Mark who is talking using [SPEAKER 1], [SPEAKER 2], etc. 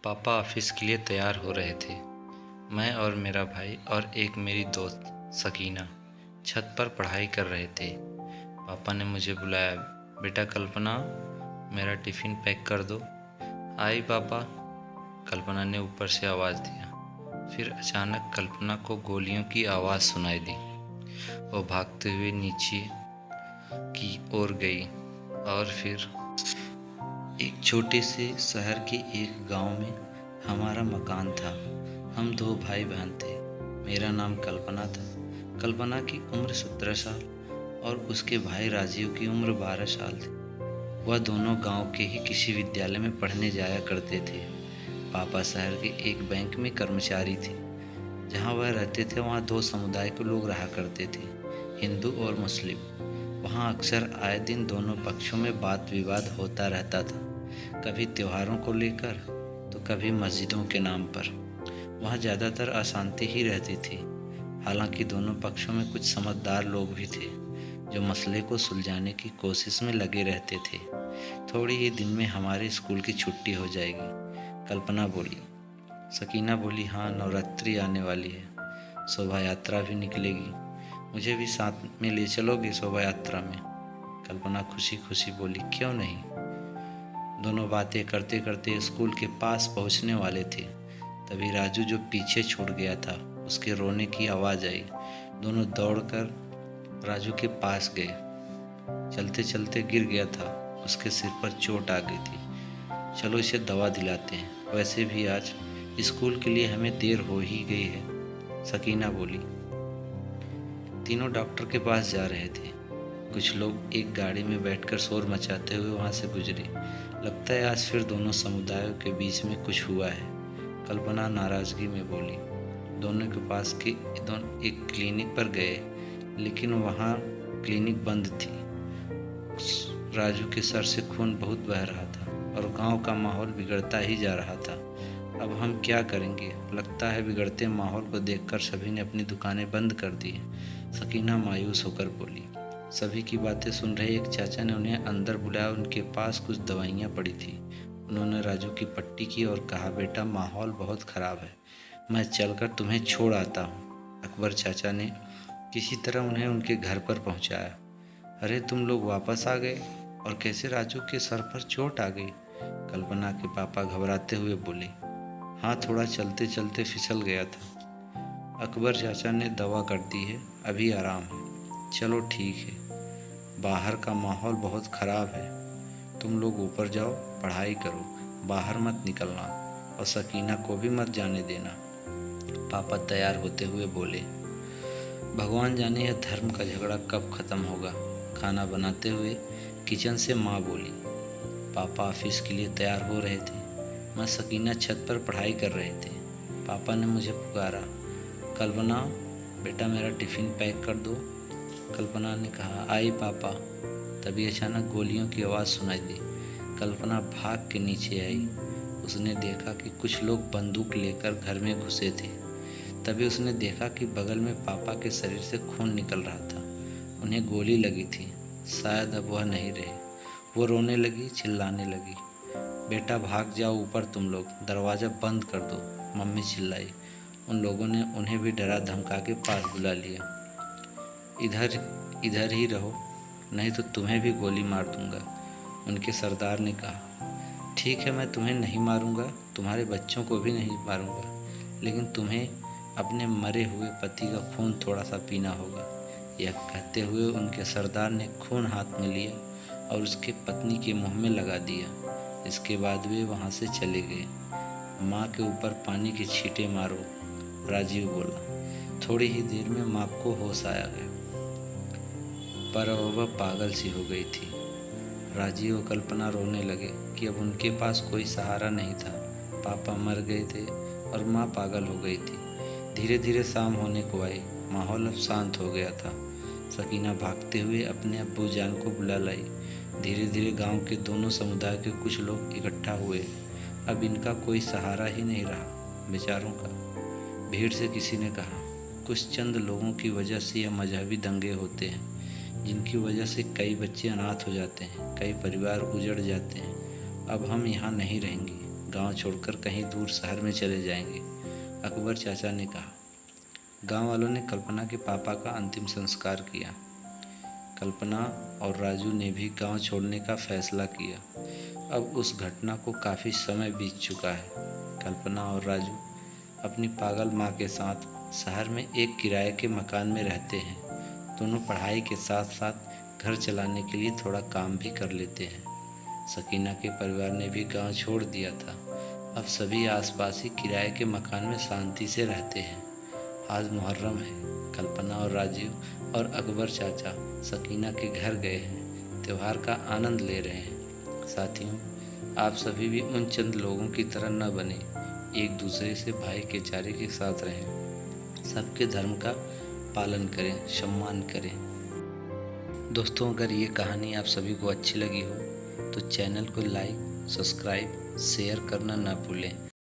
[SPEAKER 1] पापा ऑफिस के लिए तैयार हो रहे थे। मैं और मेरा भाई और एक मेरी दोस्त सकीना छत पर पढ़ाई कर रहे थे। पापा ने मुझे बुलाया, बेटा कल्पना, मेरा टिफ़िन पैक कर दो। आई पापा, कल्पना ने ऊपर से आवाज़ दिया। फिर अचानक कल्पना को गोलियों की आवाज़ सुनाई दी। वो भागते हुए नीचे की ओर गई और फिर एक छोटे से शहर के एक गांव में हमारा मकान था। हम दो भाई बहन थे। मेरा नाम कल्पना था। कल्पना की उम्र 17 साल और उसके भाई राजीव की उम्र 12 साल थी। वह दोनों गांव के ही किसी विद्यालय में पढ़ने जाया करते थे। पापा शहर के एक बैंक में कर्मचारी थे। जहां वह रहते थे वहां दो समुदाय के लोग रहा करते थे, हिंदू और मुस्लिम। वहां अक्सर आए दिन दोनों पक्षों में बात विवाद होता रहता था, कभी त्योहारों को लेकर तो कभी मस्जिदों के नाम पर। वहां ज़्यादातर अशांति ही रहती थी। हालांकि दोनों पक्षों में कुछ समझदार लोग भी थे जो मसले को सुलझाने की कोशिश में लगे रहते थे। थोड़ी ही दिन में हमारे स्कूल की छुट्टी हो जाएगी, कल्पना बोली। सकीना बोली, हाँ, नवरात्रि आने वाली है, शोभा यात्रा भी निकलेगी, मुझे भी साथ में ले चलोगे शोभा यात्रा में? कल्पना खुशी खुशी बोली, क्यों नहीं। दोनों बातें करते करते स्कूल के पास पहुंचने वाले थे। तभी राजू, जो पीछे छूट गया था, उसके रोने की आवाज़ आई। दोनों दौड़कर राजू के पास गए। चलते चलते गिर गया था, उसके सिर पर चोट आ गई थी। चलो इसे दवा दिलाते हैं, वैसे भी आज स्कूल के लिए हमें देर हो ही गई है, सकीना बोली। तीनों डॉक्टर के पास जा रहे थे। कुछ लोग एक गाड़ी में बैठकर शोर मचाते हुए वहां से गुजरे। लगता है आज फिर दोनों समुदायों के बीच में कुछ हुआ है, कल्पना नाराजगी में बोली। दोनों के पास के दोनों एक क्लिनिक पर गए, लेकिन वहां क्लिनिक बंद थी। राजू के सर से खून बहुत बह रहा था और गांव का माहौल बिगड़ता ही जा रहा था। अब हम क्या करेंगे? लगता है बिगड़ते माहौल को देखकर सभी ने अपनी दुकानें बंद कर दी, सकीना मायूस होकर बोली। सभी की बातें सुन रहे एक चाचा ने उन्हें अंदर बुलाया। उनके पास कुछ दवाइयाँ पड़ी थी। उन्होंने राजू की पट्टी की और कहा, बेटा माहौल बहुत ख़राब है, मैं चलकर तुम्हें छोड़ आता हूँ। अकबर चाचा ने किसी तरह उन्हें उनके घर पर पहुँचाया। अरे तुम लोग वापस आ गए, और कैसे? राजू के सर पर चोट आ गई, कल्पना के पापा घबराते हुए बोले। हाँ, थोड़ा चलते चलते फिसल गया था। अकबर चाचा ने दवा कर दी है, अभी आराम है। चलो ठीक है, बाहर का माहौल बहुत ख़राब है, तुम लोग ऊपर जाओ, पढ़ाई करो, बाहर मत निकलना और सकीना को भी मत जाने देना, पापा तैयार होते हुए बोले। भगवान जाने यह धर्म का झगड़ा कब ख़त्म होगा। खाना बनाते हुए किचन से माँ बोली। पापा ऑफिस के लिए तैयार हो रहे थे। मैं सकीना छत पर पढ़ाई कर रहे थे। पापा ने मुझे पुकारा, कल्पना बेटा मेरा टिफ़िन पैक कर दो। कल्पना ने कहा, आई पापा। तभी अचानक गोलियों की आवाज़ सुनाई दी। कल्पना भाग के नीचे आई। उसने देखा कि कुछ लोग बंदूक लेकर घर में घुसे थे। तभी उसने देखा कि बगल में पापा के शरीर से खून निकल रहा था। उन्हें गोली लगी थी, शायद अब वह नहीं रहे। वो रोने लगी, चिल्लाने लगी, बेटा भाग जाओ ऊपर तुम लोग, दरवाज़ा बंद कर दो, मम्मी चिल्लाई। उन लोगों ने उन्हें भी डरा धमका के पास बुला लिया। इधर इधर ही रहो, नहीं तो तुम्हें भी गोली मार दूंगा, उनके सरदार ने कहा। ठीक है, मैं तुम्हें नहीं मारूंगा, तुम्हारे बच्चों को भी नहीं मारूंगा, लेकिन तुम्हें अपने मरे हुए पति का खून थोड़ा सा पीना होगा। यह कहते हुए उनके सरदार ने खून हाथ में लिया और उसके पत्नी के मुंह में लगा दिया। इसके बाद वे वहां से चले गए। माँ के ऊपर पानी के छींटे मारो, राजीव बोला। थोड़ी ही देर में माँ को होश आया गया, पर वह पागल सी हो गई थी। राजीव और कल्पना रोने लगे कि अब उनके पास कोई सहारा नहीं था। पापा मर गए थे और माँ पागल हो गई थी। धीरे धीरे शाम होने को आई। माहौल अब शांत हो गया था। सकीना भागते हुए अपने अब्बू जान को बुला लाई। धीरे धीरे गांव के दोनों समुदाय के कुछ लोग इकट्ठा हुए। अब इनका कोई सहारा ही नहीं रहा, बेचारों का। भीड़ से किसी ने कहा, कुछ चंद लोगों की वजह से यह मजहबी दंगे होते हैं, जिनकी वजह से कई बच्चे अनाथ हो जाते हैं, कई परिवार उजड़ जाते हैं। अब हम यहाँ नहीं रहेंगे, गांव छोड़कर कहीं दूर शहर में चले जाएंगे। अकबर चाचा ने कहा। गांव वालों ने कल्पना के पापा का अंतिम संस्कार किया। कल्पना और राजू ने भी गांव छोड़ने का फैसला किया। अब उस घटना को काफ़ी समय बीत चुका है। कल्पना और राजू अपनी पागल माँ के साथ शहर में एक किराए के मकान में रहते हैं। दोनों पढ़ाई के साथ साथ घर चलाने के लिए थोड़ा काम भी कर लेते हैं। सकीना के परिवार ने भी गांव छोड़ दिया था। अब सभी आसपास ही किराए के मकान में शांति से रहते हैं। आज मुहर्रम है। कल्पना और राजीव और अकबर चाचा सकीना के घर गए हैं, त्यौहार का आनंद ले रहे हैं। साथियों, आप सभी भी उन चंद लोगों की तरह न बने, एक दूसरे से भाईचारे के साथ रहें, सबके धर्म का पालन करें, सम्मान करें। दोस्तों, अगर ये कहानी आप सभी को अच्छी लगी हो तो चैनल को लाइक, सब्सक्राइब, शेयर करना ना भूलें।